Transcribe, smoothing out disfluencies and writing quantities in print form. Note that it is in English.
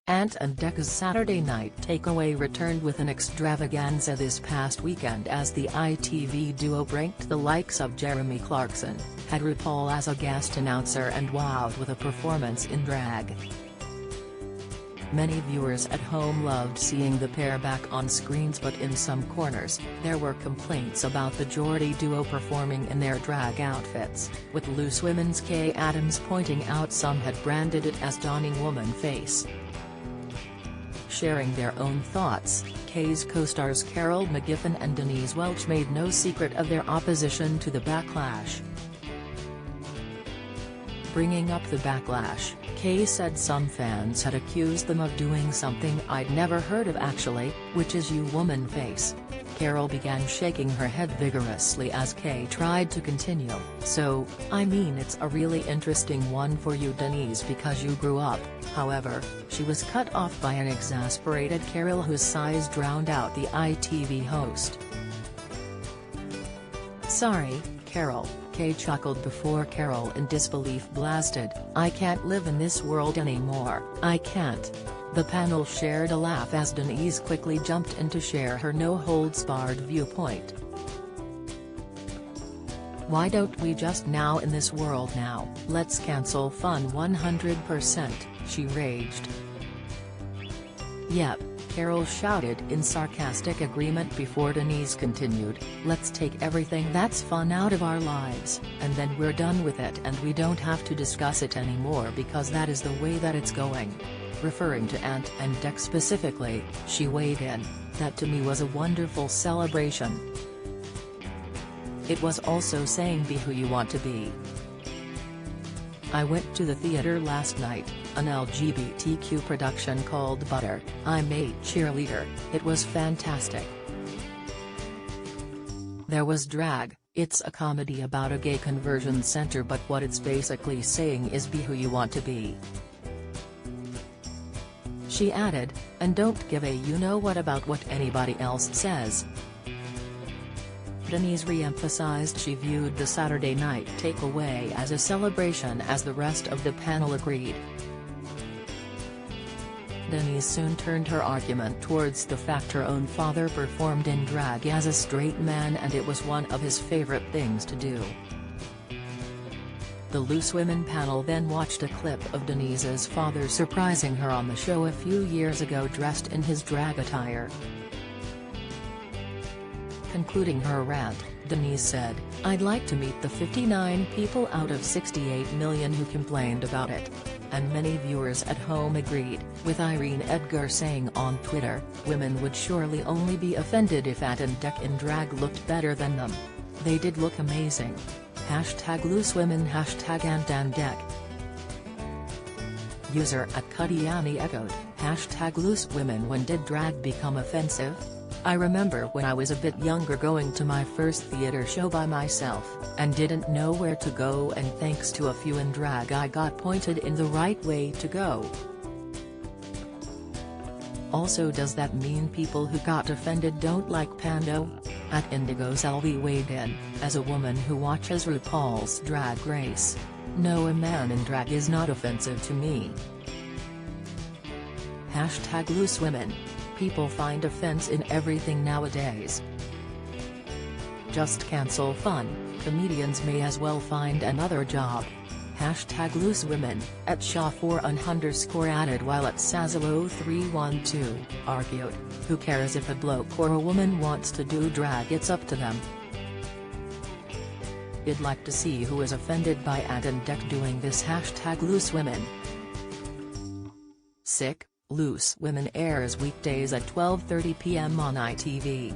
Ant and Dec's Saturday Night Takeaway returned with an extravaganza this past weekend as the ITV duo pranked the likes of Jeremy Clarkson, had RuPaul as a guest announcer and wowed with a performance in drag. Many viewers at home loved seeing the pair back on screens, but in some corners, there were complaints about the Geordie duo performing in their drag outfits, with Loose Women's Kay Adams pointing out some had branded it as donning woman face. Sharing their own thoughts, Kay's co-stars Carol McGiffin and Denise Welch made no secret of their opposition to the backlash. Bringing up the backlash, Kay said some fans had accused them of doing something I'd never heard of actually, which is you woman face. Carol began shaking her head vigorously as Kay tried to continue, so, I mean it's a really interesting one for you Denise because you grew up. However, she was cut off by an exasperated Carol whose sighs drowned out the ITV host. "Sorry, Carol," Kay chuckled before Carol in disbelief blasted, "I can't live in this world anymore, I can't." The panel shared a laugh as Denise quickly jumped in to share her no-holds-barred viewpoint. "Why don't we just now in this world now, let's cancel fun 100%, she raged. "Yep," Carol shouted in sarcastic agreement before Denise continued, "let's take everything that's fun out of our lives, and then we're done with it and we don't have to discuss it anymore because that is the way that it's going." Referring to Ant and Dec specifically, she weighed in, "That to me was a wonderful celebration. It was also saying be who you want to be. I went to the theater last night, an LGBTQ production called Butter, I'm a cheerleader, it was fantastic. There was drag, it's a comedy about a gay conversion center but what it's basically saying is be who you want to be." She added, "And don't give a you-know-what about what anybody else says." Denise re-emphasized she viewed the Saturday Night Takeaway as a celebration as the rest of the panel agreed. Denise soon turned her argument towards the fact her own father performed in drag as a straight man and it was one of his favorite things to do. The Loose Women panel then watched a clip of Denise's father surprising her on the show a few years ago dressed in his drag attire. Concluding her rant, Denise said, "I'd like to meet the 59 people out of 68 million who complained about it." And many viewers at home agreed, with Irene Edgar saying on Twitter, "Women would surely only be offended if Ant and Dec in drag looked better than them. They did look amazing. #LooseWomen #Ant and Dec." User @Cudiani echoed, #LooseWomen when did drag become offensive? I remember when I was a bit younger going to my first theater show by myself, and didn't know where to go and thanks to a few in drag I got pointed in the right way to go. Also does that mean people who got offended don't like Pando?" @Indigo's LV weighed in, "As a woman who watches RuPaul's Drag Race, no, a man in drag is not offensive to me." #LooseWomen. People find offense in everything nowadays. Just cancel fun, comedians may as well find another job. #LooseWomen, @Shaw4_ added while @Sazalo312, argued, "Who cares if a bloke or a woman wants to do drag, it's up to them." "I'd like to see who is offended by Ant and Dec doing this #LooseWomen." Sick, Loose Women airs weekdays at 12:30 p.m. on ITV.